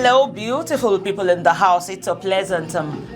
Hello, beautiful people in the house. It's a pleasant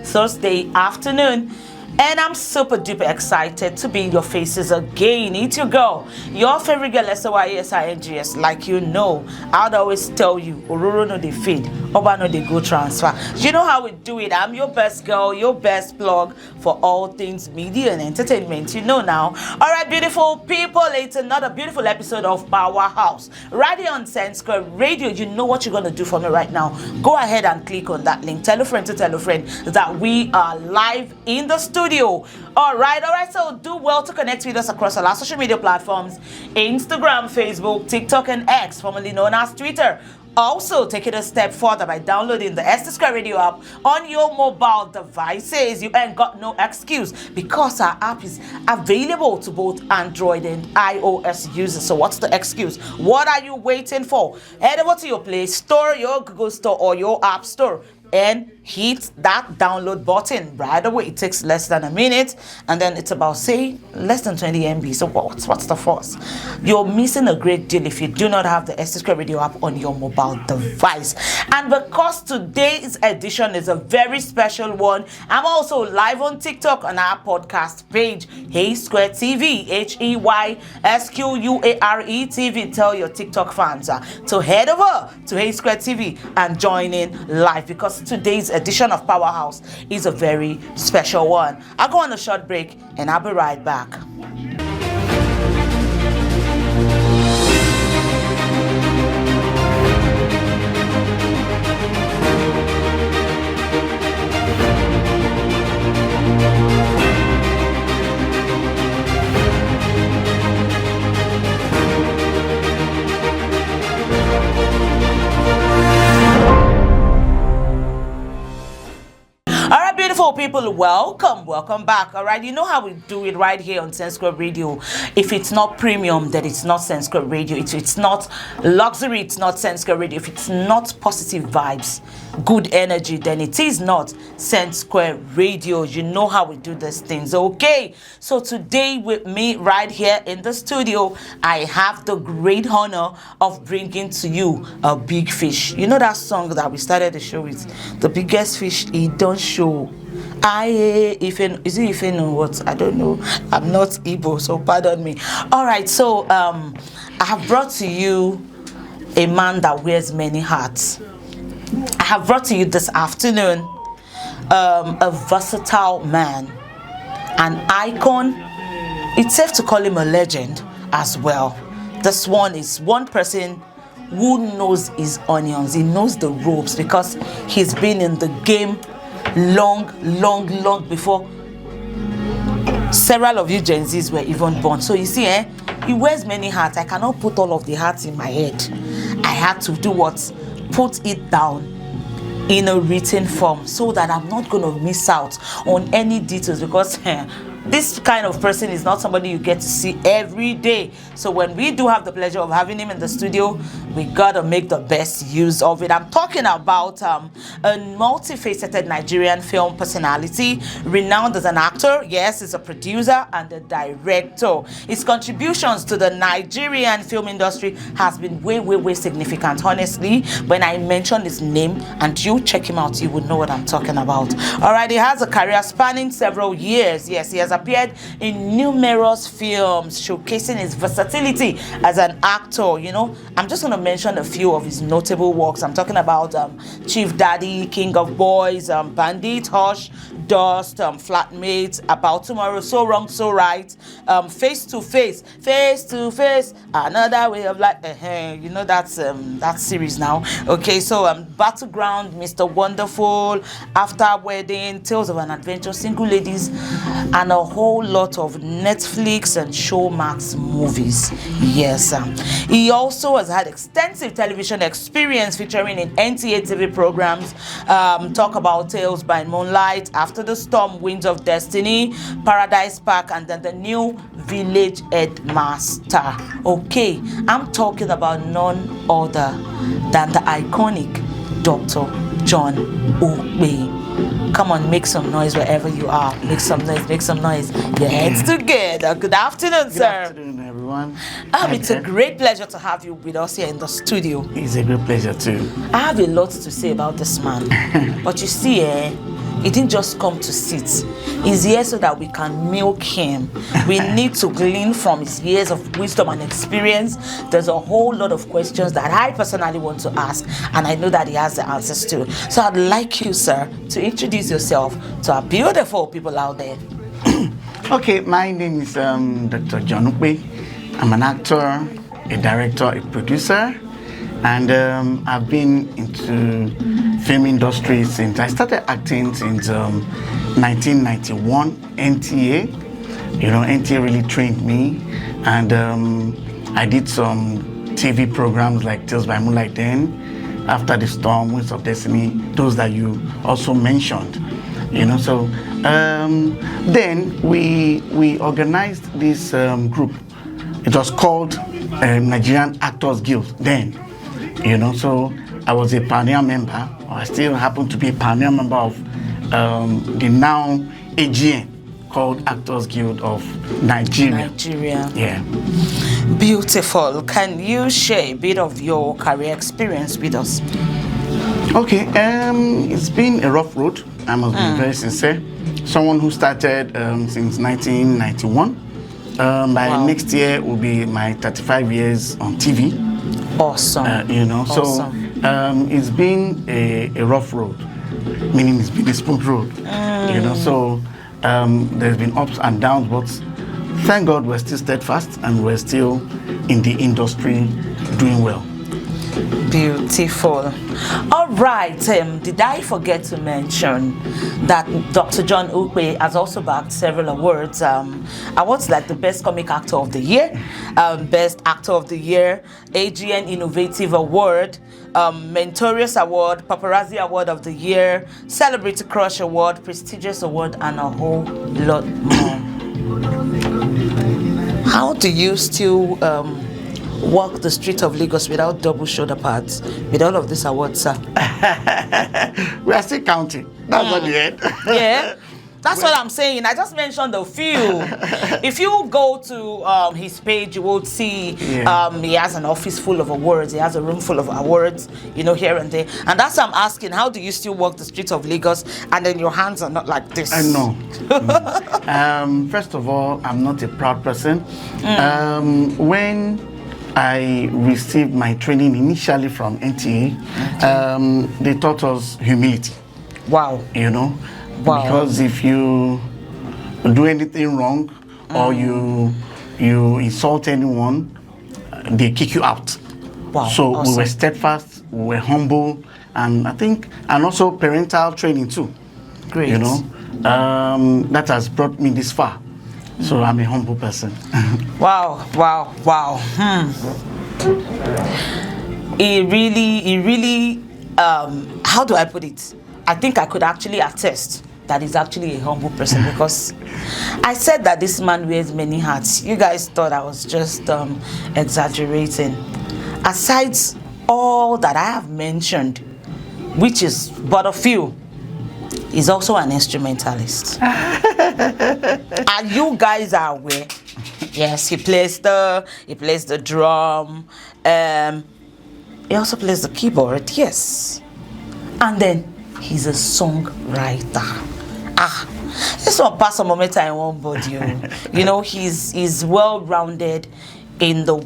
Thursday afternoon. And I'm super duper excited to be in your faces again. It's your girl, your favorite girl, SYSINGS. Like you know, I'd always tell you, Ororo no they feed, Oba no they go transfer. You know how we do it. I'm your best girl, your best blog for all things media and entertainment. You know now. All right, beautiful people, it's another beautiful episode of Powerhouse. Right here on Sense Square Radio. You know what you're going to do for me right now. Go ahead and click on that link. Tell a friend to tell a friend that we are live in the studio. All right. So do well to connect with us across all our social media platforms: Instagram, Facebook, TikTok, and X, formerly known as Twitter. Also, take it a step further by downloading the Square Radio app on your mobile devices. You ain't got no excuse because our app is available to both Android and iOS users. So what's the excuse? What are you waiting for? Head over to your Play Store, your Google Store, or your App Store and hit that download button right away. It takes less than a minute, and then it's about, say, less than 20 MB. So what's the force? You're missing a great deal if you do not have the Square Radio app on your mobile device. And because today's edition is a very special one, I'm also live on TikTok on our podcast page, Hey Square TV, HEYSQUARE TV. Tell your TikTok fans to head over to Hey Square TV and join in live, because today's edition of Powerhouse is a very special one. I'll go on a short break and I'll be right back. People, welcome back. All right, you know how we do it right here on Sense Square Radio. If it's not premium, then it's not Sense Square Radio. If it's not luxury, it's not Sense Square Radio. If it's not positive vibes, good energy, then it is not Sense Square Radio. You know how we do these things. Okay, so today with me right here in the studio, I have the great honor of bringing to you a big fish. You know that song that we started the show with, the biggest fish he don't show. Is it Ife know what? I don't know. I'm not Igbo, so pardon me. All right, so I have brought to you a man that wears many hats. I have brought to you this afternoon a versatile man, an icon. It's safe to call him a legend as well. This one is one person who knows his onions. He knows the ropes because he's been in the game long before several of you Gen Zs were even born. So you see, he wears many hats. I cannot put all of the hats in my head. I had to do what? Put it down in a written form so that I'm not going to miss out on any details, because this kind of person is not somebody you get to see every day. So when we do have the pleasure of having him in the studio, we gotta make the best use of it. I'm talking about a multifaceted Nigerian film personality, renowned as an actor. Yes, he's a producer and a director. His contributions to the Nigerian film industry has been way significant. Honestly, when I mention his name and you check him out, you would know what I'm talking about. All right, he has a career spanning several years. Yes, he has appeared in numerous films showcasing his versatility as an actor. You know, I'm just going to mention a few of his notable works. I'm talking about Chief Daddy, King of Boys, Bandit, Hush, Dust, Flatmates, About Tomorrow, So Wrong, So Right, Face to Face, Another Way of Life. You know that's that series now. Okay, so Battleground, Mr. Wonderful, After Wedding, Tales of an Adventure, Single Ladies, and a whole lot of Netflix and Showmax movies. Yes, he also has had extensive television experience featuring in NTA TV programs. Talk About Tales by Moonlight, After the Storm, Winds of Destiny, Paradise Park, and then the new Village Headmaster. Okay, I'm talking about none other than the iconic Dr. John Ukpe. Come on, make some noise wherever you are. Make some noise. Your heads together. Good afternoon, sir. Good afternoon, everyone. everyone. It's a great pleasure to have you with us here in the studio. It's a great pleasure too. I have a lot to say about this man. But you see, he didn't just come to sit. He's here so that we can milk him. We need to glean from his years of wisdom and experience. There's a whole lot of questions that I personally want to ask, and I know that he has the answers to. So I'd like you, sir, to introduce yourself to our beautiful people out there. Okay, my name is Dr. John Ukpe. I'm an actor, a director, a producer, and I've been into film industry since I started acting since 1991. NTA, NTA really trained me, and I did some TV programs like Tales by Moonlight then, After the Storm, Winds of Destiny, those that you also mentioned. So then we organized this group. It was called Nigerian Actors Guild then. So I was a pioneer member, or I still happen to be a pioneer member of the now AGN called Actors Guild of Nigeria. Yeah. Beautiful. Can you share a bit of your career experience with us? Okay, it's been a rough road. I must be very sincere. Someone who started since 1991. By next year will be my 35 years on TV. Awesome. Awesome. So it's been a rough road, meaning it's been a smooth road. So there's been ups and downs, but thank God we're still steadfast and we're still in the industry doing well. Beautiful. All right. Did I forget to mention that Dr. John Ukpe has also bagged several awards? Awards like the Best Comic Actor of the Year, Best Actor of the Year, AGN Innovative Award, Mentorious Award, Paparazzi Award of the Year, Celebrity Crush Award, Prestigious Award, and a whole lot more. How do you still walk the street of Lagos without double shoulder pads, with all of these awards, sir? We are still counting. That's not the end. Yeah, that's what I'm saying. I just mentioned a few. If you go to his page, you will see he has an office full of awards. He has a room full of awards, here and there. And that's why I'm asking, how do you still walk the streets of Lagos and then your hands are not like this? I know. First of all, I'm not a proud person. When I received my training initially from NTA. They taught us humility. Wow. Wow. Because if you do anything wrong or you insult anyone, they kick you out. Wow. So awesome. We were steadfast, we were humble, and and also parental training too. Great. That has brought me this far. So I'm a humble person. Wow. He really, how do I put it? I think I could actually attest that he's actually a humble person, because I said that this man wears many hats. You guys thought I was just exaggerating. Aside all that I have mentioned, which is but a few, he's also an instrumentalist. And you guys are aware. Yes, he plays the drum. He also plays the keyboard. Yes, and then he's a songwriter. This one pass a moment I won't bother you. He's well-rounded in the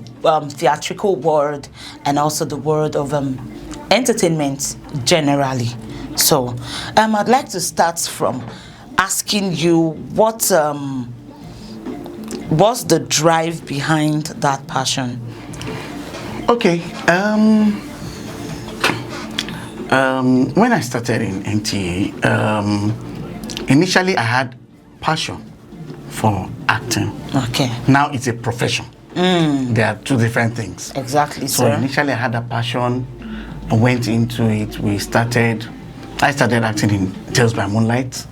theatrical world and also the world of entertainment generally. So I'd like to start from asking you what's the drive behind that passion? Okay. When I started in NTA, initially I had passion for acting. Okay. Now it's a profession. There are two different things. Exactly, so sir. Initially I had a passion. I went into it. I started acting in Tales by Moonlight.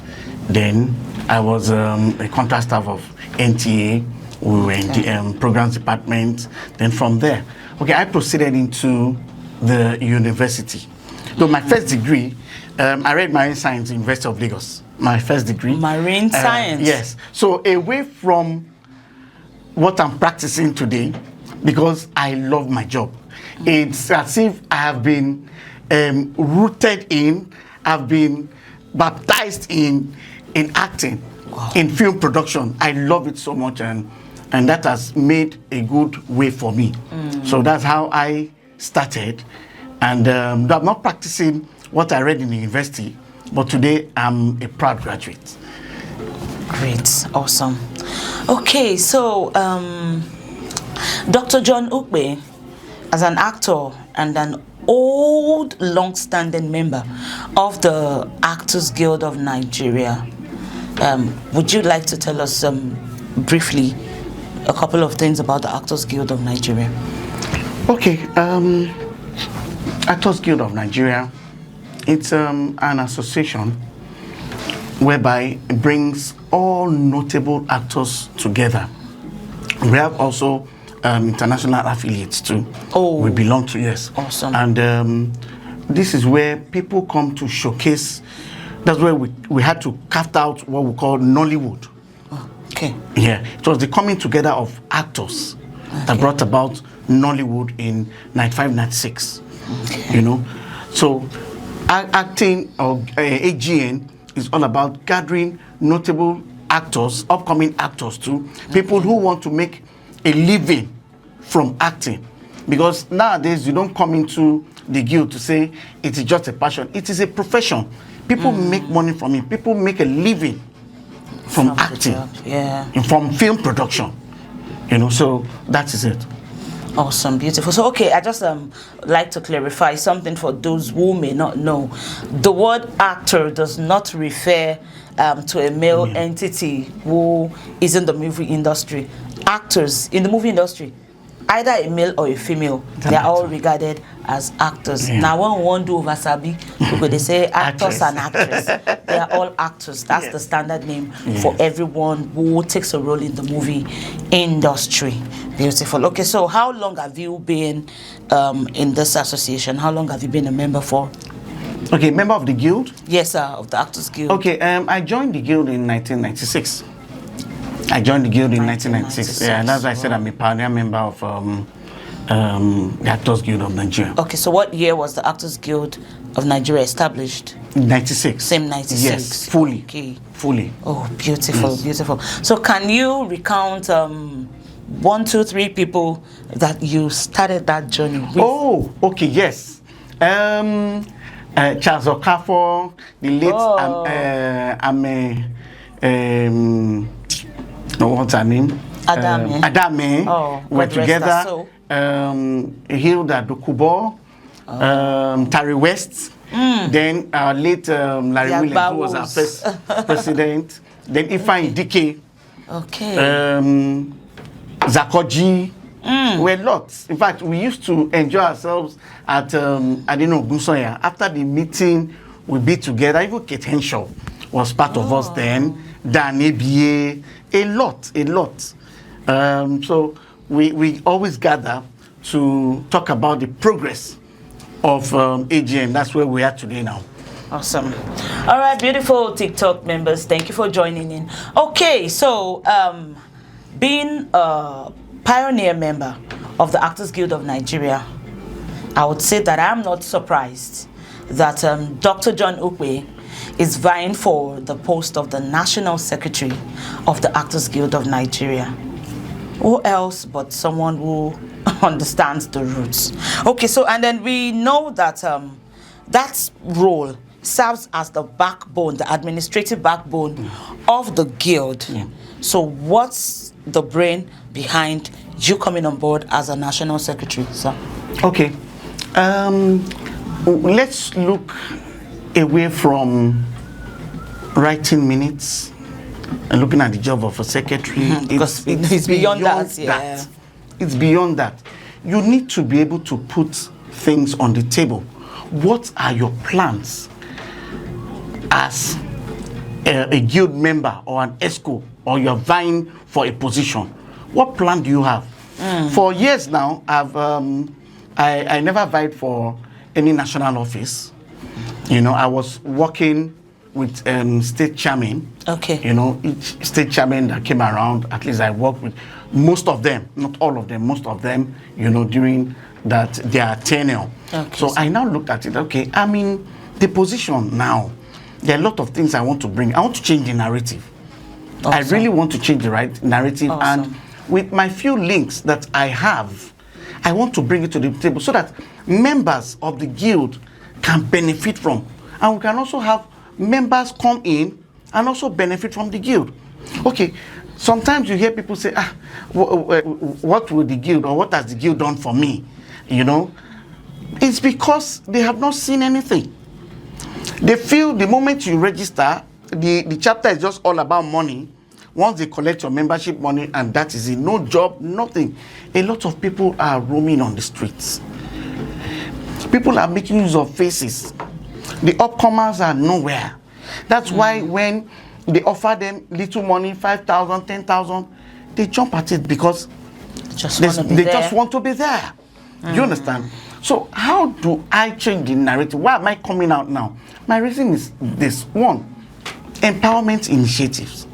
Then I was a contract staff of NTA. We were in the programs department. Then from there, I proceeded into the university. So my first degree, I read marine science in University of Lagos. My first degree. Marine science? Yes. So away from what I'm practicing today because I love my job. It's as if I have been rooted in, I've been baptized in acting, in film production. I love it so much, and that has made a good way for me. So that's how I started. And I'm not practicing what I read in the university, but today I'm a proud graduate. Great, awesome. Okay, so Dr. John Ukpe, as an actor and an old, long-standing member of the Actors Guild of Nigeria, would you like to tell us briefly a couple of things about the Actors Guild of Nigeria? Okay, Actors Guild of Nigeria, it's an association whereby it brings all notable actors together. We have also international affiliates too. Oh, we belong to, yes. Awesome. And this is where people come to showcase. That's where we had to carve out what we call Nollywood. Oh, okay. Yeah, it was the coming together of actors that brought about Nollywood in 95, 96. Okay. You know, so acting or AGN is all about gathering notable actors, upcoming actors too, people who want to make a living from acting. Because nowadays you don't come into the guild to say it is just a passion. It is a profession. People make money from it. People make a living from acting, and from film production. You know, so that is it. Awesome, beautiful. So, okay, I just like to clarify something for those who may not know. The word actor does not refer to a male entity who is in the movie industry. Actors in the movie industry, either a male or a female, they are all regarded as actors. Now, when one do over Sabi, they say actors and actresses. They are all actors. That's the standard name for everyone who takes a role in the movie industry. Beautiful. Okay, so how long have you been in this association? How long have you been a member for? Okay, member of the guild? Yes, sir, of the Actors Guild. Okay, I joined the guild in 1996. I joined the guild in 1996. Yeah, and as I said, I'm a pioneer member of the Actors Guild of Nigeria. Okay, so what year was the Actors Guild of Nigeria established? 96. Same 96? Yes, fully. Okay. Fully. Oh, beautiful, beautiful. So can you recount 1, 2, 3 people that you started that journey with? Oh, okay, yes. Charles Okafor, the late what's her name? Adame. We're together. Hilda Dokubo, Tari West. Then our late Larry Williams, who was our first president. Then Ifeanyi Dike. Okay. Zakoji. We're lots. In fact, we used to enjoy ourselves at Gusoya. After the meeting, we'd be together. Even Kate Henshaw was part of us then. Dan ABA, a lot. So we always gather to talk about the progress of AGN. That's where we are today now. Awesome. All right, beautiful TikTok members, thank you for joining in. Okay, so being a pioneer member of the Actors Guild of Nigeria, I would say that I'm not surprised that Dr. John Ukpe is vying for the post of the National Secretary of the Actors Guild of Nigeria. Who else but someone who understands the roots? Okay, so and then we know that that role serves as the backbone, the administrative backbone of the guild. So what's the brain behind you coming on board as a national secretary, sir? Okay, let's look away from writing minutes and looking at the job of a secretary. It's beyond that. Yeah. It's beyond that. You need to be able to put things on the table. What are your plans as a guild member or an ESCO, or you're vying for a position? What plan do you have? For years now, I never vied for any national office. You know, I was working with state chairman. Okay. You know, each state chairman that came around, at least I worked with most of them, not all of them, most of them, you know, during that their tenure. Okay, so I now looked at it. Okay, I'm in the position now. There are a lot of things I want to bring. I want to change the narrative. Awesome. I really want to change the narrative, Awesome. and with my few links that I have, I want to bring it to the table so that members of the guild can benefit from, and we can also have members come in and also benefit from the guild. Okay, sometimes you hear people say, what will the guild, or what has the guild done for me? You know, it's because they have not seen anything. They feel the moment you register, the chapter is just all about money. Once they collect your membership money, and that is it, no job, nothing. A lot of people are roaming on the streets. People are making use of faces. The upcomers are nowhere. That's why when they offer them little money, 5,000, 10,000, they jump at it because they just want to be there. You understand? So how do I change the narrative? Why am I coming out now? My reason is this. One, empowerment initiatives.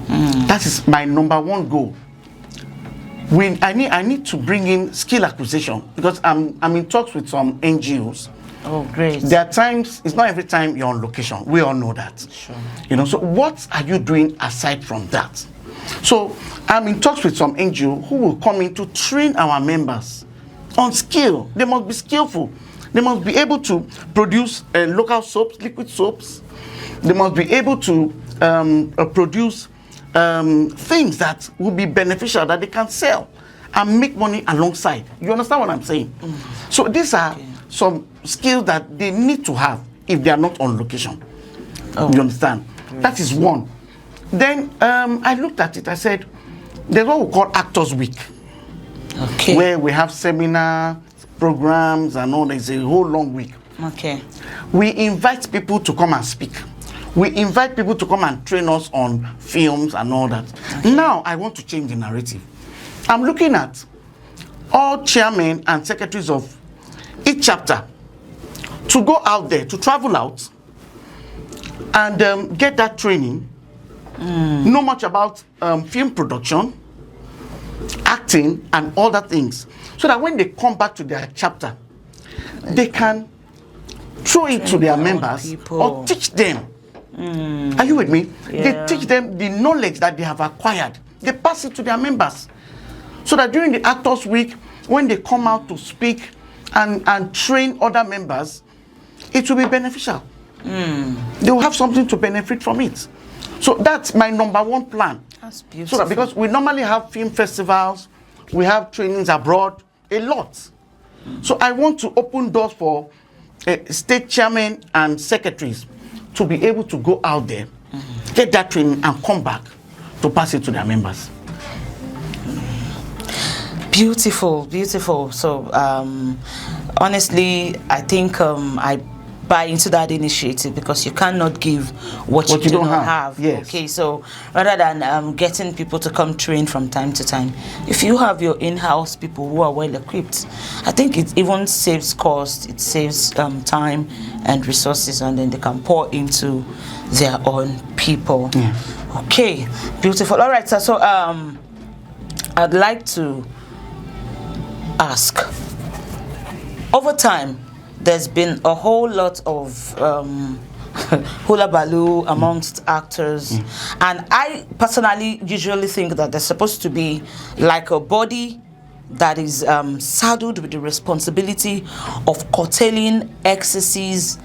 That is my number one goal. I need to bring in skill acquisition, because I'm in talks with some NGOs. Oh, great. There are times, it's not every time you're on location. We all know that. Sure. You know, so what are you doing aside from that? So I'm in talks with some NGO who will come in to train our members on skill. They must be skillful. They must be able to produce local soaps, liquid soaps. They must be able to produce things that will be beneficial, that they can sell and make money alongside. You understand what I'm saying? So these are some skills that they need to have if they are not on location. You understand? That is one. Then I looked at it. I said, there's what we call Actors Week, where we have seminar programs and all. It's a whole long week. Okay. We invite people to come and speak. We invite people to come and train us on films and all that. Okay. Now I want to change the narrative. I'm looking at all chairmen and secretaries of each chapter to go out there, to travel out and get that training, know much about film production, acting and all that things, so that when they come back to their chapter, they can throw it to their members or teach them. Are you with me? Yeah. They teach them the knowledge that they have acquired. They pass it to their members, so that during the Actors Week, when they come out to speak and train other members, it will be beneficial. They will have something to benefit from it. So that's my number one plan. That's beautiful. So that, because we normally have film festivals, we have trainings abroad, a lot. So I want to open doors for state chairmen and secretaries to be able to go out there, get that training and come back to pass it to their members. Beautiful, beautiful. So honestly, I think I buy into that initiative, because you cannot give what you do not have. Yes. Okay, so rather than getting people to come train from time to time, if you have your in-house people who are well equipped, I think it even saves cost, it saves time and resources, and then they can pour into their own people. Yes. Okay, beautiful. All right, sir. So I'd like to ask, over time there's been a whole lot of hula baloo amongst actors, and I personally usually think that there's supposed to be like a body that is saddled with the responsibility of curtailing excesses,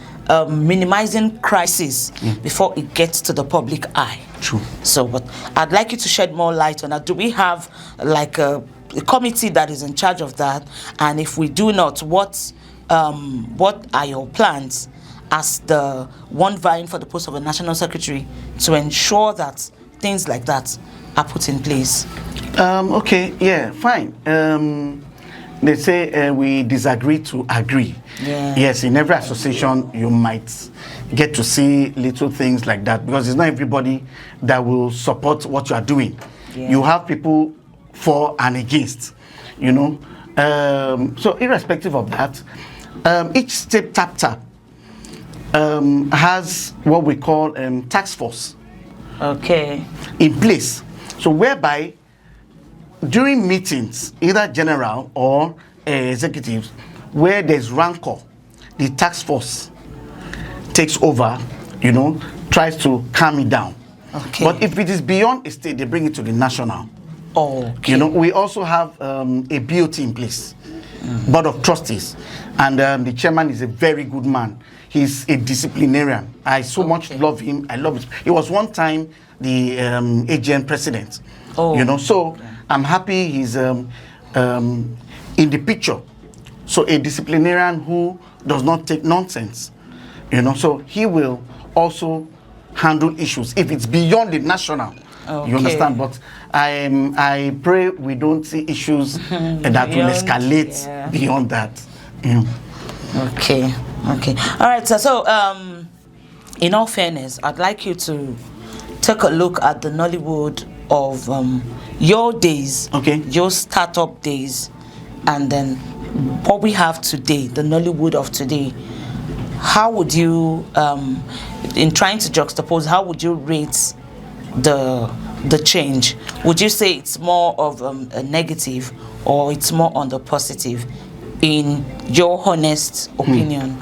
minimizing crisis before it gets to the public eye. True. So but I'd like you to shed more light on that. Do we have like a committee that is in charge of that? And if we do not, what are your plans as the one vying for the post of a national secretary to ensure that things like that are put in place? Okay, yeah, fine. They say we disagree to agree. Yeah. Yes, in every association you might get to see little things like that, because it's not everybody that will support what you are doing. Yeah. You have people for and against, you know. So irrespective of that, each state chapter has what we call task force. Okay. In place, so whereby during meetings, either general or executives, where there's rancor, the task force takes over, tries to calm it down. Okay. But if it is beyond a state, they bring it to the national. Oh, okay. We also have a BOT in place, Board of Trustees, and the chairman is a very good man. He's a disciplinarian. I so much love him. I love it. He was one time the AGN president. Oh. So I'm happy he's in the picture. So a disciplinarian who does not take nonsense. So he will also handle issues if it's beyond the national. Okay. You understand? But I pray we don't see issues that will escalate beyond that. Okay. All right. So in all fairness, I'd like you to take a look at the Nollywood of your days, your startup days, and then what we have today, the Nollywood of today. How would you, in trying to juxtapose, how would you rate the change? Would you say it's more of a negative, or it's more on the positive, in your honest opinion?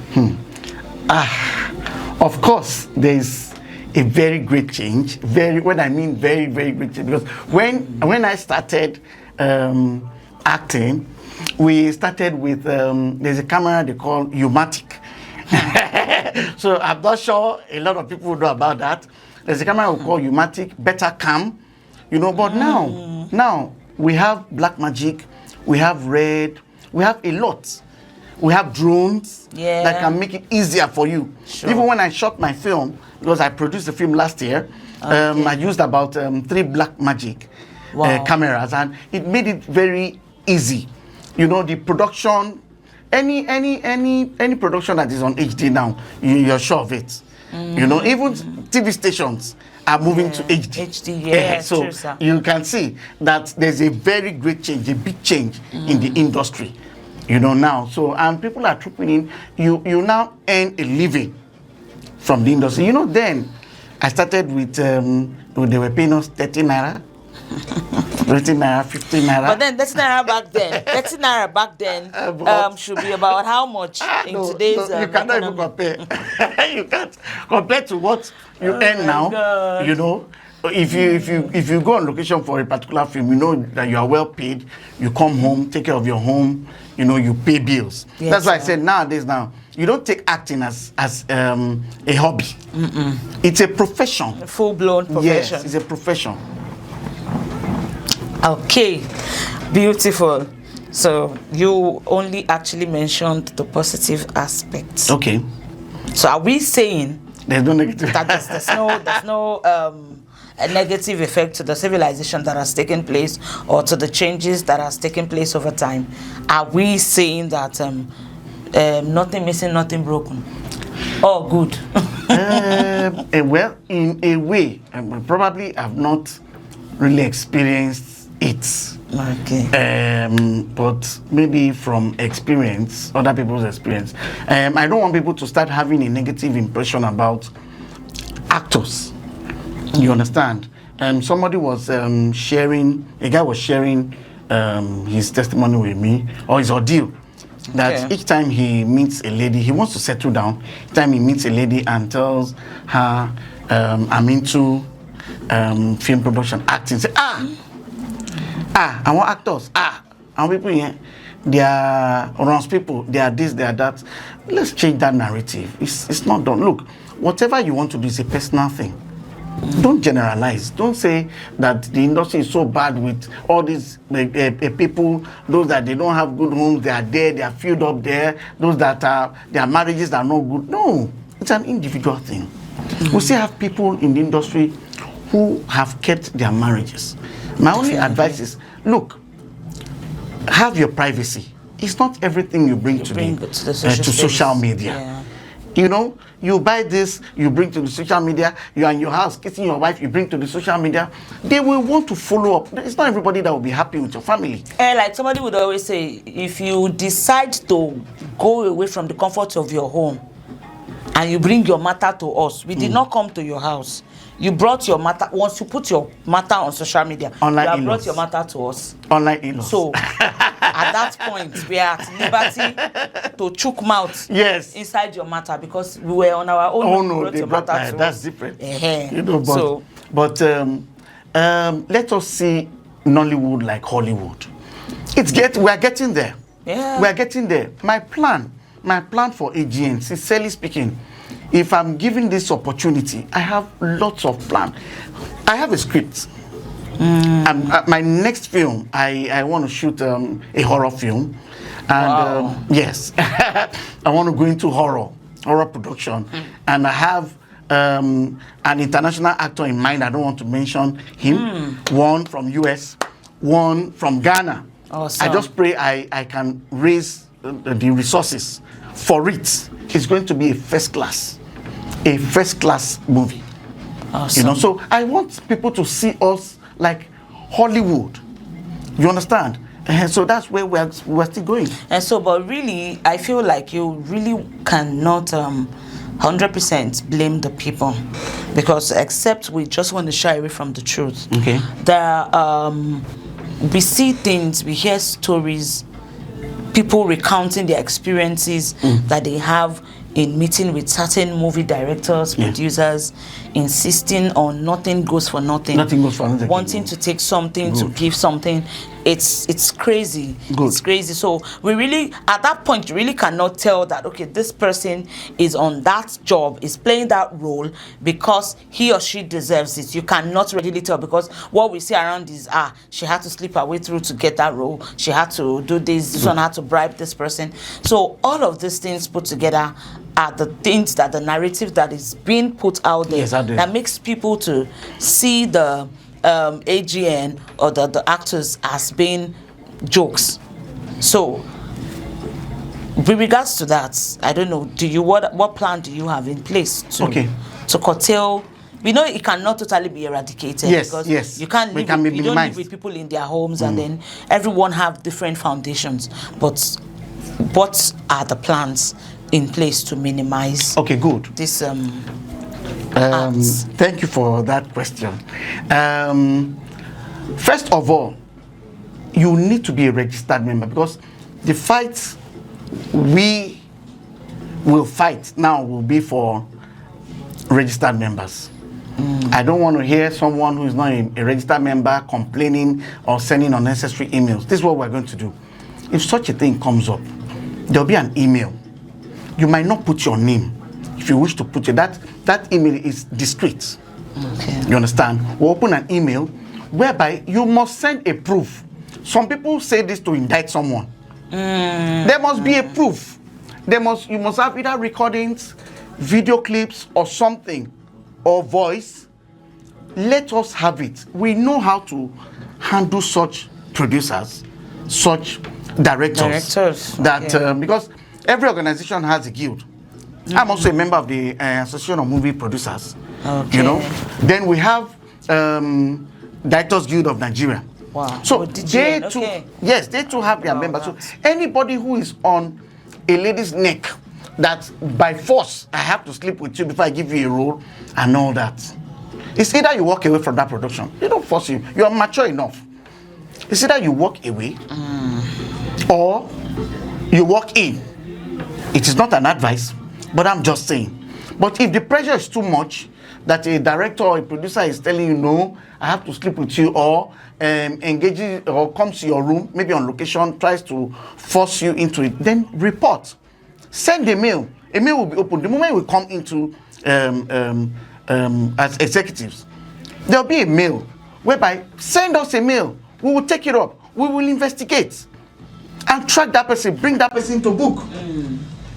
Of course, there's a very great change. When I mean very, very great change, because when I started acting, we started with there's a camera they call U-matic. So I'm not sure a lot of people know about that. There's a camera we call U-matic, Better Cam, But now we have Black Magic, we have Red, we have a lot. We have drones that can make it easier for you. Sure. Even when I shot my film, because I produced the film last year, I used about 3 Black Magic cameras, and it made it very easy. The production, any production that is on HD now, you're sure of it. Even TV stations are moving to HD. So true, sir. You can see that there's a very great change, a big change in the industry. Now. So, and people are trooping in. You now earn a living from the industry. Then I started with, they were paying us 30 naira. 30 naira, 15 naira. But then 30 naira back then, 30 naira back then should be about how much in today's you cannot even compare. You can't compare to what you earn now. God. If you go on location for a particular film, you know that you are well paid. You come home, take care of your home. You pay bills. Yes, that's why I said nowadays you don't take acting as a hobby. It's a profession. A full-blown profession. Yes, it's a profession. Okay, beautiful. So you only actually mentioned the positive aspects. Okay. So are we saying there's no negative? That there's no a negative effect to the civilization that has taken place, or to the changes that has taken place over time? Are we saying that nothing missing, nothing broken? Oh, good. Well, in a way, probably I've not really experienced it. Okay. But maybe from experience, other people's experience. I don't want people to start having a negative impression about actors. You understand? Somebody was sharing, a guy was sharing his testimony with me, or his ordeal, that each time he meets a lady, he wants to settle down. Each time he meets a lady and tells her, I'm into film production, acting, say, I want actors, I want people here, they are runs people, they are this, they are that. Let's change that narrative. It's not done. Look, whatever you want to do is a personal thing. Don't generalize. Don't say that the industry is so bad with all these people, those that they don't have good homes, they are there, they are filled up there, those that their marriages are not good. No, it's an individual thing. We still have people in the industry who have kept their marriages. My only advice is, look, have your privacy. It's not everything you bring to social media. Yeah. You buy this, you bring to the social media, you are in your house kissing your wife, you bring to the social media. They will want to follow up. It's not everybody that will be happy with your family. Like somebody would always say, if you decide to go away from the comfort of your home and you bring your matter to us. We did not come to your house. You brought your matter. Once you put your matter on social media, Online you have in-laws. brought your matter to us. Online in-laws. So at that point, we are at liberty to chook mouth yes. inside your matter because we were on our own. Oh no, brought they your brought matter to that's us. different. You know, but let us see Nollywood like Hollywood. We are getting there. Yeah. We are getting there. My plan for AGN, sincerely speaking, if I'm given this opportunity, I have lots of plan. I have a script. My next film, I want to shoot a horror film, and yes, I want to go into horror production, and I have an international actor in mind. I don't want to mention him. One from US, one from Ghana. Awesome. I just pray I can raise the resources for it. It's going to be a first class movie. Awesome. You know, so I want people to see us like Hollywood. You understand? And so that's where we're still going. And so, but really, I feel like you really cannot 100% blame the people, because except we just want to shy away from the truth. Okay. We see things, we hear stories, people recounting their experiences that they have in meeting with certain movie directors, producers, insisting on nothing goes for nothing. Nothing goes for nothing. Wanting to take something, to give something. It's crazy. Good. It's crazy. So we really, at that point, you really cannot tell that, okay, this person is on that job, is playing that role because he or she deserves it. You cannot readily tell, because what we see around is, she had to sleep her way through to get that role. She had to do this one had to bribe this person. So all of these things put together are the things that the narrative that is being put out there, that makes people to see the AGN or the actors as being jokes. So with regards to that, I don't know, what plan do you have in place to curtail? We know it cannot totally be eradicated, because you can't live you don't live with people in their homes, and then everyone have different foundations. But what are the plans in place to minimize this thank you for that question. First of all, you need to be a registered member, because the fight we will fight now will be for registered members. I don't want to hear someone who is not a registered member complaining or sending unnecessary emails. This is what we're going to do. If such a thing comes up, there'll be an email. You might not put your name. If you wish to put it, that email is discreet. Okay. You understand? We'll open an email whereby you must send a proof. Some people say this to indict someone. There must be a proof. You must have either recordings, video clips, or something, or voice. Let us have it. We know how to handle such producers, such directors. Because every organization has a guild. I'm also a member of the Association of Movie Producers. Okay. You know, then we have Directors Guild of Nigeria. Wow. So they too have their members. So anybody who is on a lady's neck, that by force I have to sleep with you before I give you a role and all that, it's either you walk away from that production. They don't force you. You are mature enough. It's either you walk away or you walk in. It is not an advice, but I'm just saying. But if the pressure is too much, that a director or a producer is telling you, no, I have to sleep with you, or engages or comes to your room, maybe on location, tries to force you into it, then report. Send a mail. A mail will be open. The moment we come into as executives, there'll be a mail whereby send us a mail. We will take it up. We will investigate and track that person, bring that person to book.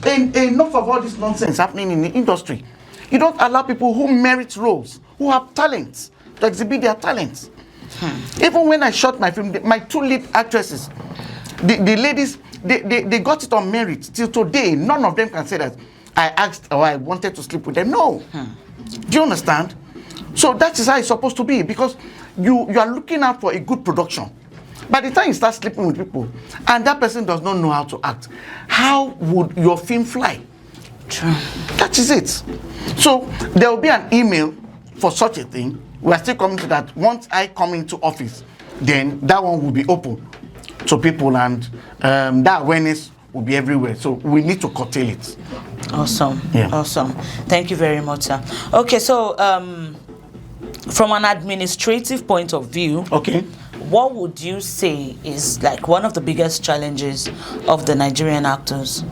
And enough of all this nonsense happening in the industry. You don't allow people who merit roles, who have talents, to exhibit their talents. Even when I shot my film, my two lead actresses, the ladies, they got it on merit. Till today, none of them can say that I asked or I wanted to sleep with them. No. Do you understand? So that is how it's supposed to be, because you are looking out for a good production. By the time you start sleeping with people and that person does not know how to act, how would your film fly? True. That is it. So there will be an email for such a thing. We are still coming to that. Once I come into office, then that one will be open to people, and that awareness will be everywhere. So we need to curtail it. Awesome. Yeah. Awesome. Thank you very much, sir. Okay, so from an administrative point of view, Okay. what would you say is like one of the biggest challenges of the Nigerian actors?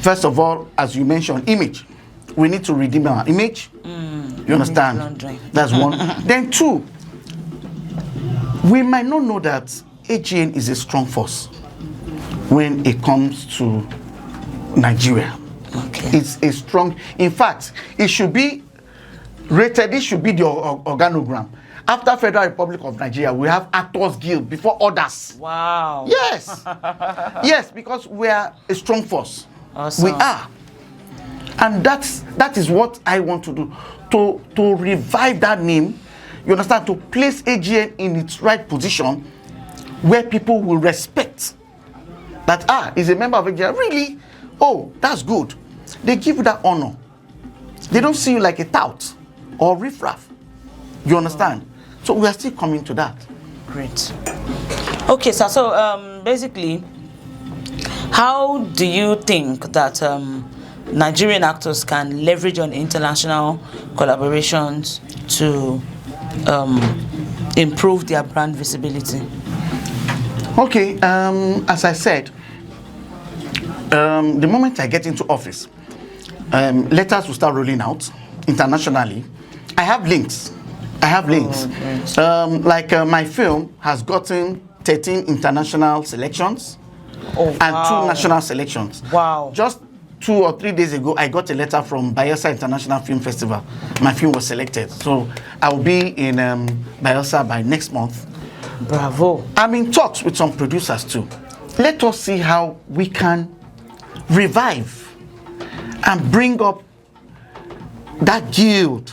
First of all, as you mentioned, image. We need to redeem our image. You understand? laundering. That's one. Then two, we might not know that AGN is a strong force when it comes to Nigeria. Okay. It's a strong, in fact, it should be rated, it should be the organogram. After Federal Republic of Nigeria, we have Actors Guild before others. Wow. Yes. Yes, because we are a strong force. Awesome. We are. And that is what I want to do. To revive that name, you understand, to place AGN in its right position where people will respect that, is a member of AGN. Really? Oh, that's good. They give you that honor. They don't see you like a tout or riffraff. You understand? So we are still coming to that. Great. Okay, sir. So basically, how do you think that Nigerian actors can leverage on international collaborations to improve their brand visibility? Okay, as I said, the moment I get into office, letters will start rolling out internationally. I have links. Like my film has gotten 13 international selections and 2 national selections. Wow. Just 2 or 3 days ago, I got a letter from Bayelsa International Film Festival. My film was selected. So I will be in Bayelsa by next month. Bravo. I'm in talks with some producers too. Let us see how we can revive and bring up that guild,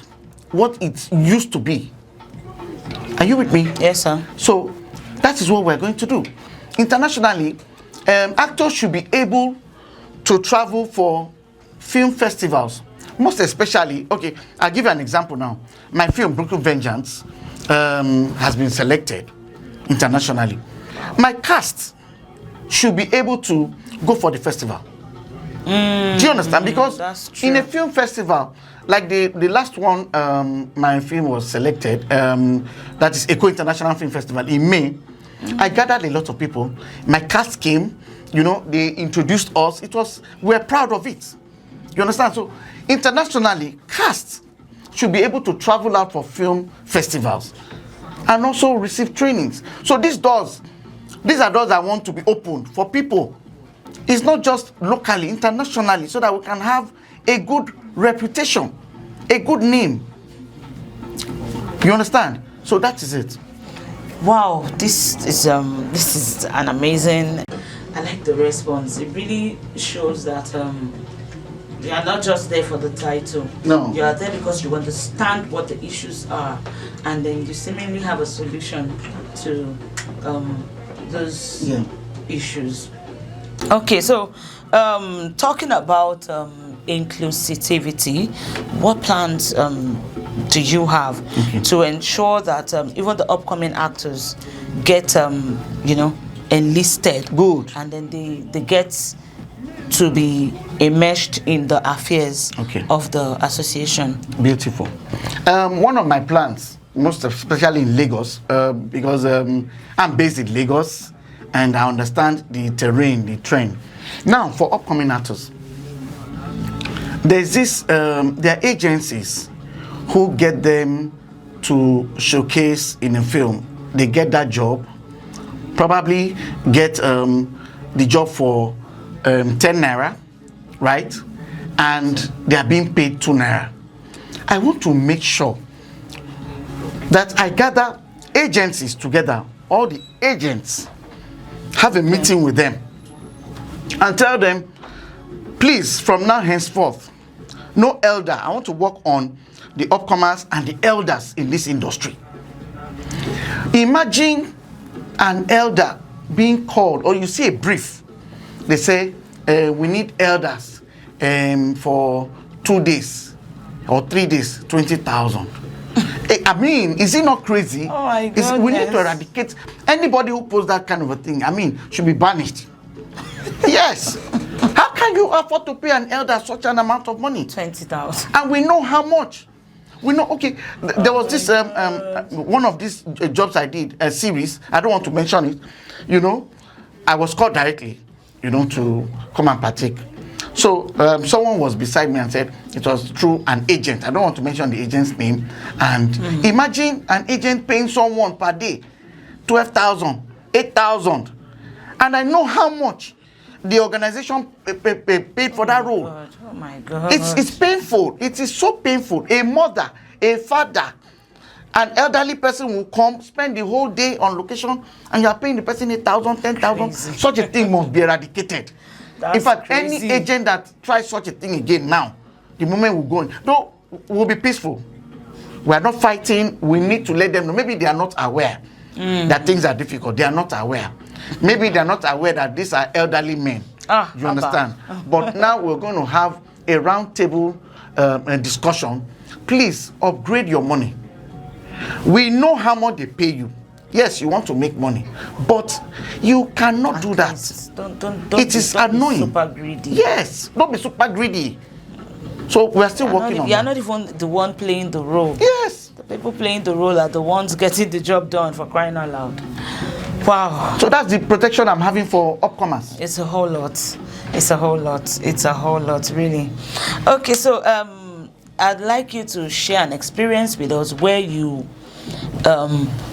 what it used to be. Are you with me? Yes, sir. So that is what we're going to do. Internationally, actors should be able to travel for film festivals. Most especially, okay, I'll give you an example now. My film, Brooklyn Vengeance, has been selected internationally. My cast should be able to go for the festival. Do you understand? Because that's true. in a film festival, like the last one, my film was selected, that is Eco International Film Festival in May. I gathered a lot of people. My cast came, they introduced us. We're proud of it. You understand? So internationally, cast should be able to travel out for film festivals and also receive trainings. So these are doors that want to be opened for people. It's not just locally, internationally, so that we can have a good reputation, a good name. You understand? So that is it. Wow, this is an amazing. I like the response. It really shows that you are not just there for the title. No. You are there because you understand what the issues are, and then you seemingly have a solution to those issues. Okay, so talking about inclusivity, what plans do you have to ensure that even the upcoming actors get enlisted? Good. And then they get to be immersed in the affairs of the association. Beautiful. One of my plans, most especially in Lagos, because I'm based in Lagos and I understand the terrain, the trend. Now, for upcoming actors, there's this, there are agencies who get them to showcase in a film. They get that job, probably get the job for 10 naira, right? And they are being paid 2 naira. I want to make sure that I gather agencies together, all the agents, have a meeting with them and tell them, please, from now henceforth, no elder. I want to work on the upcomers and the elders in this industry. Imagine an elder being called, or you see a brief. They say, we need elders for 2 days or 3 days, 20,000. I mean, is it not crazy? Oh my goodness. We need to eradicate anybody who posts that kind of a thing. I mean, should be banished. Yes. How can you afford to pay an elder such an amount of money? 20,000. And we know how much. We know, okay, there was this, one of these jobs I did, a series, I don't want to mention it, you know, I was called directly, you know, to come and partake. So someone was beside me and said it was through an agent. I don't want to mention the agent's name. And imagine an agent paying someone per day, 12,000, 8,000. And I know how much the organization paid for that role. God. Oh my God. It's painful. It is so painful. A mother, a father, an elderly person will come, spend the whole day on location, and you are paying the person 8,000, 10,000. Crazy. Such a thing must be eradicated. That's In fact, crazy. any agent that tries such a thing again now, the moment we go in, no, we'll be peaceful. We are not fighting. We need to let them know. Maybe they are not aware that things are difficult. They are not aware. Maybe they are not aware that these are elderly men. You understand? But now we're going to have a round table discussion. Please upgrade your money. We know how much they pay you. Yes, you want to make money, but you cannot do that. Don't It is annoying. Be super greedy. Yes, don't be super greedy. So we are still working on You are that. not even the one playing the role. Yes. The people playing the role are the ones getting the job done, for crying out loud. Wow. So that's the protection I'm having for upcomers. It's a whole lot. It's a whole lot. It's a whole lot, really. Okay, so I'd like you to share an experience with us where you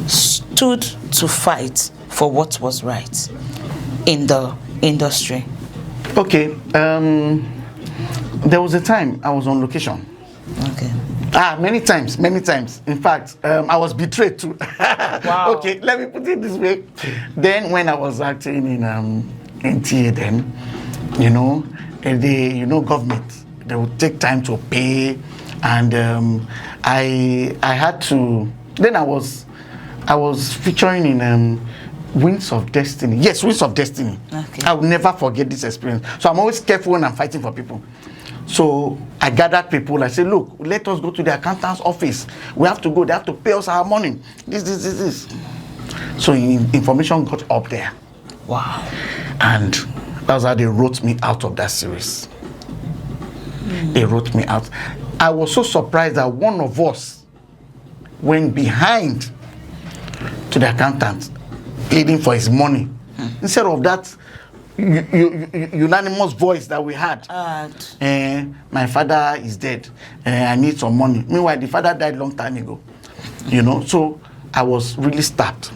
stood to fight for what was right in the industry. Okay. There was a time I was on location. Okay. Many times. In fact, I was betrayed too. Wow. Okay, let me put it this way. Then when I was acting in NTA then, you know, government, they would take time to pay, and I had to, then I was featuring in Winds of Destiny. Yes, Winds of Destiny. Okay. I will never forget this experience. So I'm always careful when I'm fighting for people. So I gathered people. I said, look, let us go to the accountant's office. We have to go. They have to pay us our money. This. So information got up there. Wow. And that's how they wrote me out of that series. They wrote me out. I was so surprised that one of us went behind to the accountant, pleading for his money. Instead of that unanimous voice that we had. My father is dead. I need some money. Meanwhile, the father died long time ago. You know, so I was really stabbed.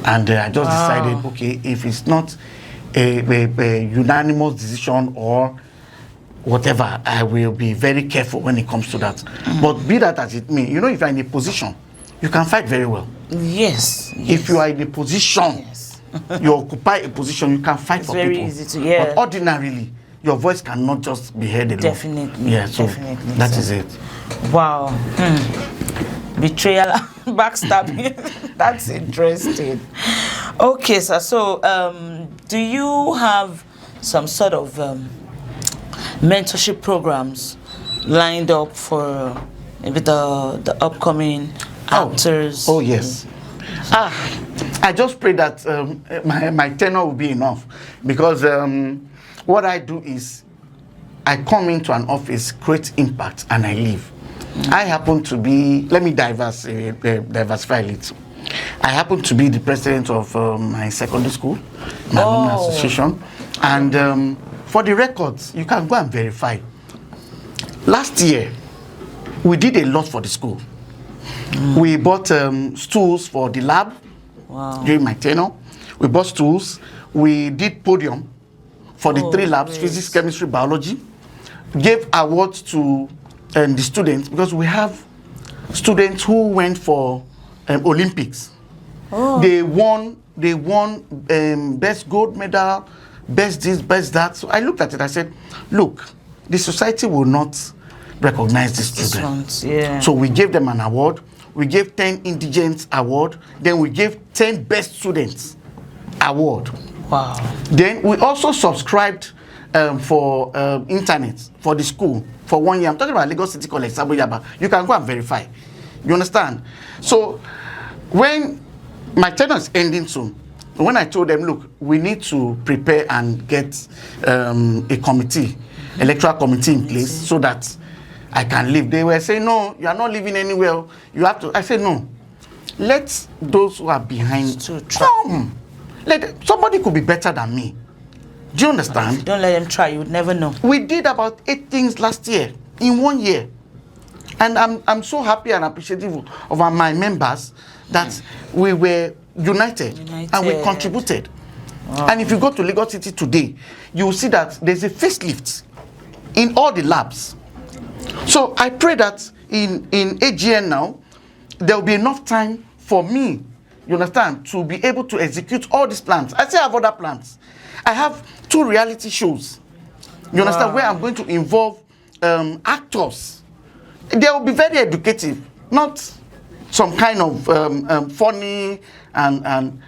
And I just decided, okay, if it's not a unanimous decision or whatever, I will be very careful when it comes to that. But be that as it may, you know, if you're in a position, you can fight very well. Yes. If you are in a position, you occupy a position, you can fight for very people. Easy to, yeah. But ordinarily, your voice cannot just be heard alone. Definitely. Yeah, so definitely. that is it. Wow. Betrayal, backstabbing. That's interesting. Okay, sir. So, do you have some sort of mentorship programs lined up for maybe the upcoming actors? Oh yes. I just pray that my tenure will be enough, because what I do is I come into an office, create impact, and I leave. I happen to be, let me diversify a little. I happen to be the president of my secondary school, my alumni association, and for the records, you can go and verify. Last year, we did a lot for the school. We bought stools for the lab during my tenure. We bought stools. We did podium for the 3 labs, physics, chemistry, biology. Gave awards to the students, because we have students who went for Olympics. They won best gold medal, best this, best that. So I looked at it, I said, look, the society will not recognize these children. So we gave them an award. We gave 10 indigents award. Then we gave 10 best students award. Wow. Then we also subscribed for internet for the school for 1 year. I'm talking about Lagos City College, Sabo Yaba. You can go and verify. You understand? So when my tenure is ending soon, when I told them, look, we need to prepare and get a committee, electoral committee in place so that I can leave. They were saying, no, you are not leaving anywhere. You have to. I said, no. Let those who are behind come. Somebody could be better than me. Do you understand? If you don't let them try, you would never know. We did about 8 things last year, in 1 year. And I'm so happy and appreciative of my members that we were united and we contributed. Wow. And if you go to Lagos City today, you will see that there's a facelift in all the labs. So I pray that in AGN now, there will be enough time for me, you understand, to be able to execute all these plans. I still have other plans. I have 2 reality shows, you understand, where I'm going to involve actors. They will be very educative, not some kind of funny and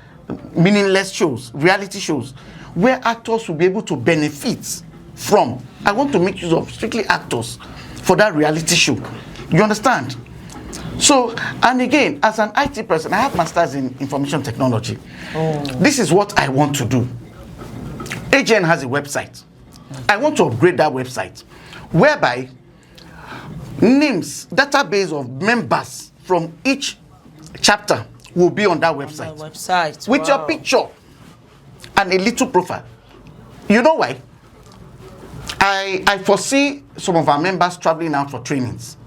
meaningless shows, reality shows, where actors will be able to benefit from. I want to make use of strictly actors for that reality show. You understand? So, and again, as an IT person, I have masters in information technology. This is what I want to do. AGN has a website. I want to upgrade that website, whereby names, database of members from each chapter will be on that website. With your picture and a little profile. You know why? I foresee some of our members traveling out for trainings.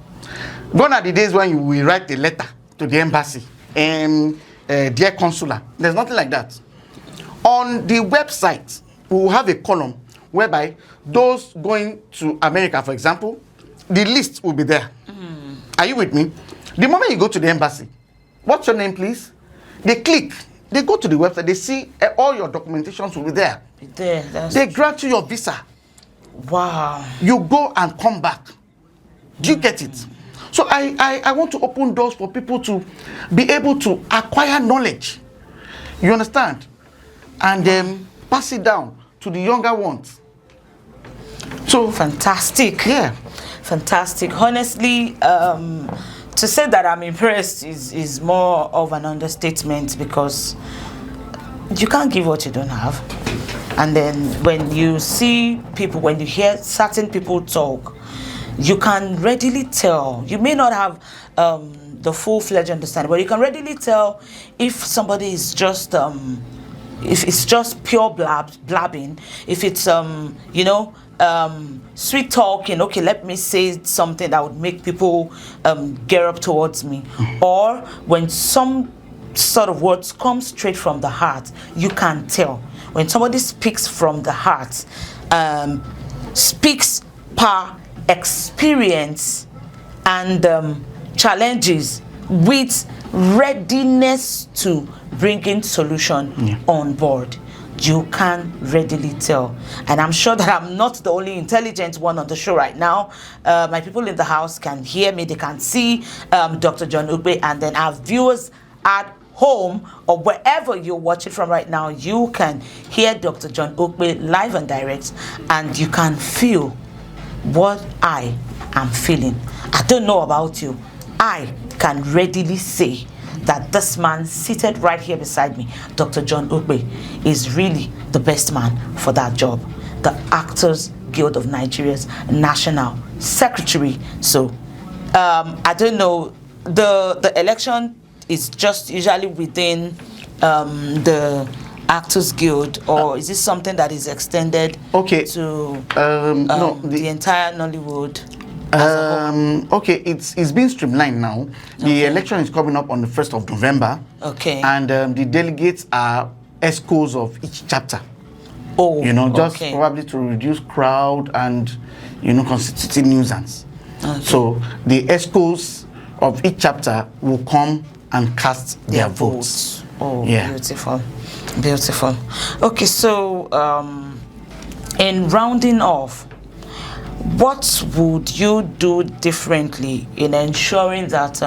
Gone are the days when you will write a letter to the embassy and dear consular. There's nothing like that. On the website, we will have a column whereby those going to America, for example, the list will be there. Are you with me? The moment you go to the embassy, what's your name, please? They click, they go to the website, they see all your documentations will be there. They grant you your visa. Wow. You go and come back. Do you get it? So I want to open doors for people to be able to acquire knowledge. You understand? And then pass it down to the younger ones. So fantastic. Yeah. Fantastic. Honestly, to say that I'm impressed is more of an understatement, because you can't give what you don't have. And then when you see people, when you hear certain people talk, you can readily tell. You may not have the full-fledged understanding, but you can readily tell if somebody is just if it's just pure blabbing, if it's sweet talking. Okay, let me say something that would make people get up towards me, or when some sort of words come straight from the heart, you can tell. When somebody speaks from the heart, speaks per experience and challenges with readiness to bring in solution on board, you can readily tell. And I'm sure that I'm not the only intelligent one on the show right now. My people in the house can hear me, they can see Dr. John Ukpe, and then our viewers at home or wherever you're watching from right now, you can hear Dr. John Ukpe live and direct, and you can feel what I am feeling. I don't know about you. I can readily say that this man seated right here beside me, Dr. John Ukpe, is really the best man for that job. The Actors Guild of Nigeria's National Secretary. So I don't know, the election is just usually within the Actors Guild, or is this something that is extended to no, the entire Nollywood? Okay, it's been streamlined now. The election is coming up on the 1st of November. Okay. And the delegates are ESCOs of each chapter. Oh, just probably to reduce crowd and, constituting nuisance. Okay. So the ESCOs of each chapter will come and cast their votes. Oh, yeah. Beautiful. Beautiful. Okay, so in rounding off, what would you do differently in ensuring that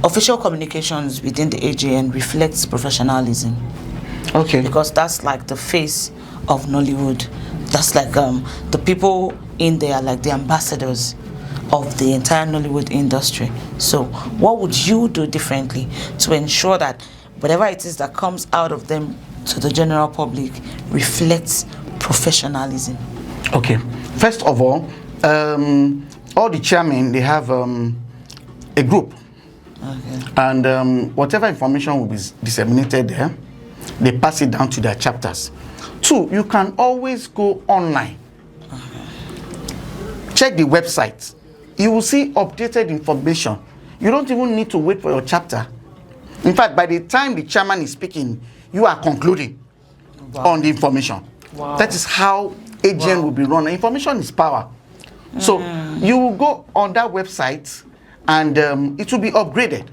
official communications within the AGN reflects professionalism? Okay. Because that's like the face of Nollywood. That's like the people in there are like the ambassadors of the entire Nollywood industry. So what would you do differently to ensure that whatever it is that comes out of them to the general public reflects professionalism? Okay. First of all the chairmen, they have a group. Okay. And whatever information will be disseminated there, they pass it down to their chapters. 2, you can always go online. Check the website. You will see updated information. You don't even need to wait for your chapter. In fact, by the time the chairman is speaking, you are concluding on the information. Wow. That is how AGN will be run. Information is power. So you will go on that website and it will be upgraded.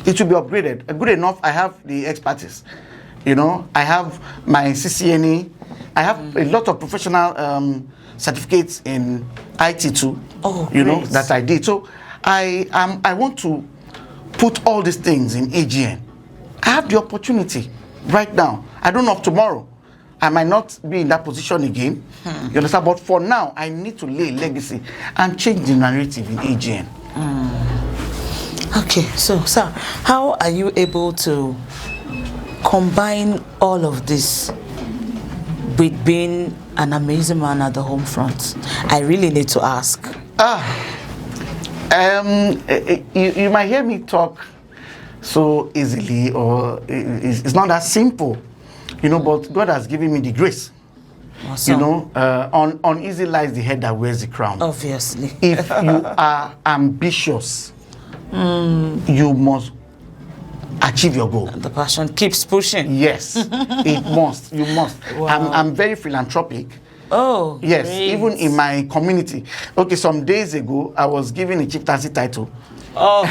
It will be upgraded. Good enough, I have the expertise. You know, I have my CCNA. I have a lot of professional certificates in IT too. Oh, you know, great. that I did. So I want to put all these things in AGN. I have the opportunity right now. I don't know if tomorrow I might not be in that position again. You understand? But for now, I need to lay legacy and change the narrative in AGN. Okay, so sir, how are you able to combine all of this with being an amazing man at the home front? I really need to ask. You might hear me talk so easily, or it's not that simple, you know, but God has given me the grace. Awesome. You know, on easy lies the head that wears the crown. Obviously. If you are ambitious, you must achieve your goal. The passion keeps pushing. Yes, it must. You must. Wow. I'm very philanthropic. Oh, Yes, great. even in my community. Okay, some days ago, I was given a chieftaincy title Oh,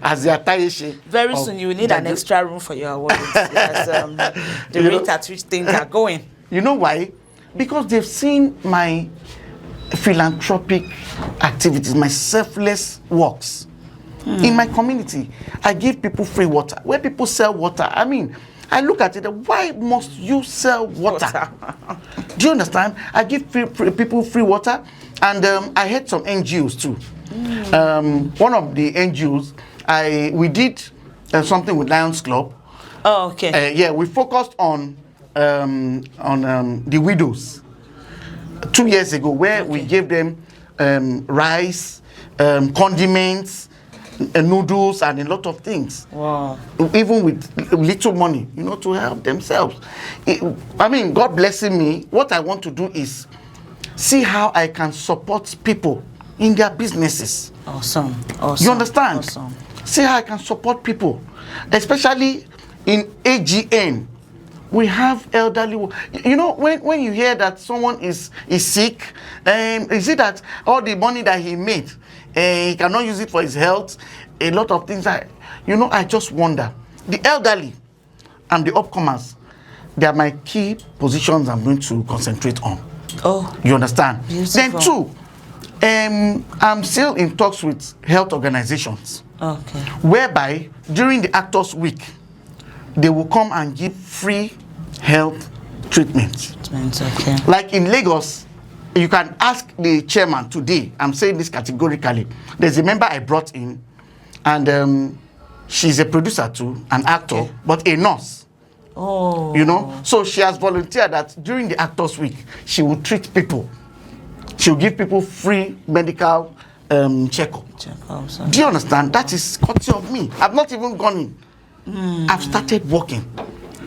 as the Atayeshi. very of soon you will need an the- extra room for your awards. Yes, the You rate know- at which things are going. You know why? Because they've seen my philanthropic activities, my selfless works. In my community, I give people free water. Where people sell water, I mean, I look at it, why must you sell water? Do you understand? I give people free water, and I had some NGOs too. One of the NGOs, we did something with Lions Club. Oh, okay. Yeah, we focused on the widows 2 years ago, where we gave them rice, condiments, noodles, and a lot of things. Wow. Even with little money, you know, to help themselves. I mean, God blessing me, what I want to do is see how I can support people in their businesses. Awesome. Awesome. You understand? Awesome. See how I can support people, especially in AGN. We have elderly. You know, when you hear that someone is sick, is it that all the money that he made, he cannot use it for his health? A lot of things. I just wonder. The elderly and the upcomers, they are my key positions I'm going to concentrate on. Oh, You understand? Beautiful. Then 2, I'm still in talks with health organizations, okay. whereby during the Actors Week, they will come and give free health treatment. Okay. Like in Lagos, you can ask the chairman today, I'm saying this categorically, there's a member I brought in, and she's a producer too, an actor, Okay. but a nurse. Oh. You know, so she has volunteered that during the Actors Week, she will treat people. She'll give people free medical checkup. Awesome. Do you understand? That is courtesy of me. I've not even gone in. I've started working.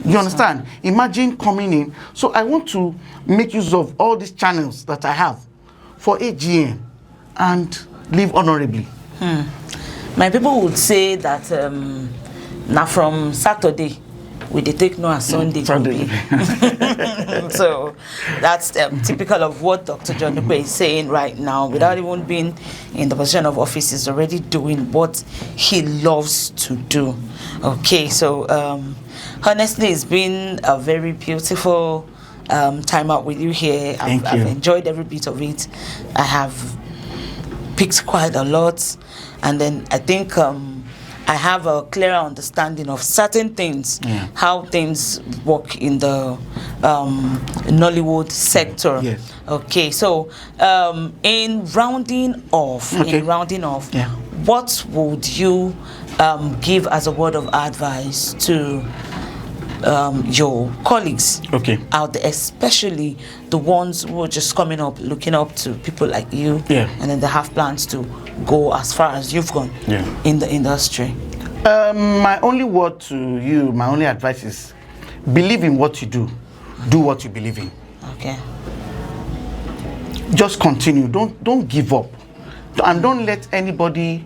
You understand? Imagine coming in. So I want to make use of all these channels that I have for AGN and live honorably. My people would say that now from Saturday, we dey take no as Sunday. Sunday. So that's typical of what Dr. John Ukpe is saying right now. Without even being in the position of office, he's already doing what he loves to do. Okay, so honestly, it's been a very beautiful time out with you here. Thank I've you. enjoyed every bit of it. I have picked quite a lot, and then I think I have a clearer understanding of certain things, how things work in the Nollywood sector. Yes. Okay, so in rounding off, what would you give as a word of advice to your colleagues out there, especially the ones who are just coming up, looking up to people like you, and then they have plans to go as far as you've gone in the industry? My only word to you, my only advice is believe in what you do. Do what you believe in. Okay. Just continue. Don't give up. And don't let anybody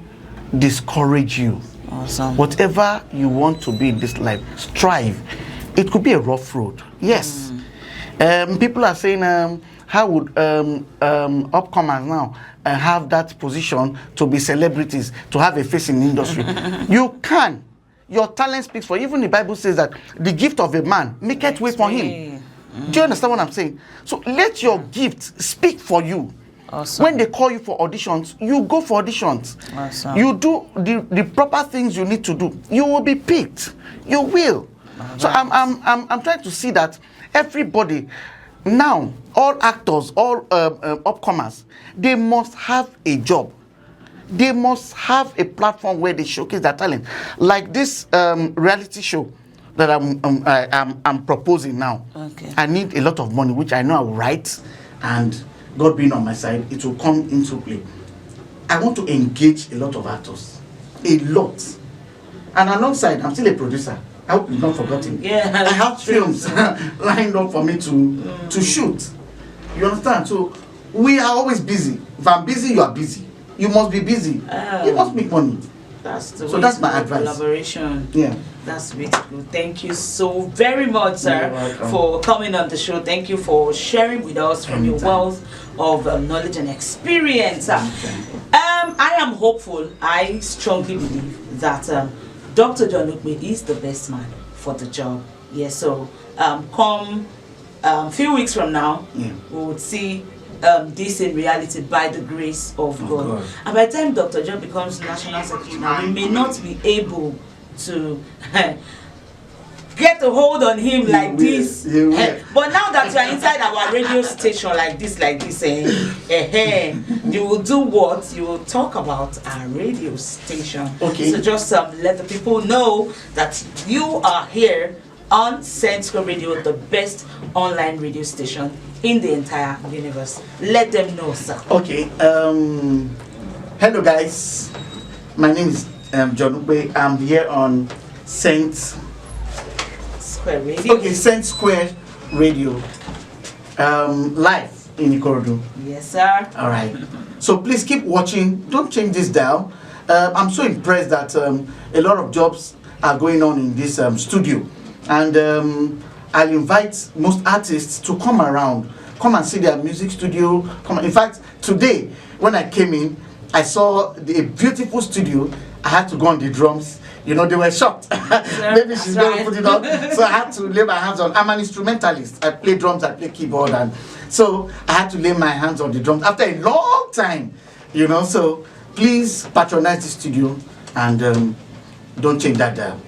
discourage you. Awesome. Whatever you want to be in this life, strive. It could be a rough road. Yes. People are saying, how would upcomers now have that position to be celebrities, to have a face in the industry? You can. Your talent speaks for you. Even the Bible says that the gift of a man maketh way for him. Do you understand what I'm saying? So let your gift speak for you. Awesome. When they call you for auditions, you go for auditions. Awesome. You do the proper things you need to do. You will be picked. You will. So I'm trying to see that everybody now, all actors, all upcomers, they must have a job. They must have a platform where they showcase their talent, like this reality show that I'm proposing now. Okay. I need a lot of money, which I know I will write, and God being on my side, it will come into play. I want to engage a lot of actors, a lot, and alongside, I'm still a producer. I hope you've not forgotten. Yeah, I have films lined up for me to shoot. You understand? So we are always busy. If I'm busy, you are busy. You must be busy. You must make money. That's my advice. Collaboration. Yeah. That's beautiful. Thank you so very much, sir, for coming on the show. Thank you for sharing with us from your wealth of knowledge and experience. I am hopeful. I strongly believe that Dr. John Ukpe is the best man for the job. Yes, so come a few weeks from now, we would see this in reality by the grace of God. And by the time Dr. John becomes National Secretary, now we may not be able to get a hold on him like this. But now that you are inside our radio station like this, you will do what? You will talk about our radio station. Okay. So just let the people know that you are here on Sensko Radio, the best online radio station in the entire universe. Let them know, sir. Okay. Hello, guys. My name is John Ukpe. I'm here on Saint Square Radio. Okay, Saint Square Radio. Live in Ikorodu. Yes, sir. All right. So please keep watching. Don't change this dial. I'm so impressed that a lot of jobs are going on in this studio. And I'll invite most artists to come around, come and see their music studio. In fact, today when I came in, I saw a beautiful studio. I had to go on the drums. You know, they were shocked. Maybe she's going to put it on. So I had to lay my hands on. I'm an instrumentalist. I play drums, I play keyboard, and so I had to lay my hands on the drums after a long time. You know, so please patronize the studio and don't change that dial.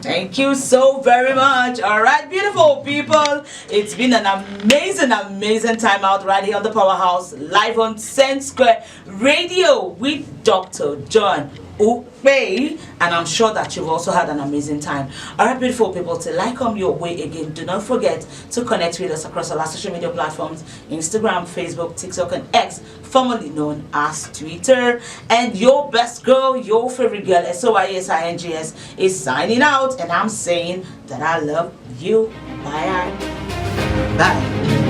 Thank you so very much. All right, beautiful people. It's been an amazing time out right here on the Powerhouse, live on Saint Square Radio with Dr. John Ukpe, and I'm sure that you've also had an amazing time. All right, beautiful people, till I come your way again, do not forget to connect with us across all our social media platforms: Instagram, Facebook, TikTok, and X, formerly known as Twitter. And your best girl, your favorite girl, SOYSINGS, is signing out, and I'm saying that I love you. Bye. Bye.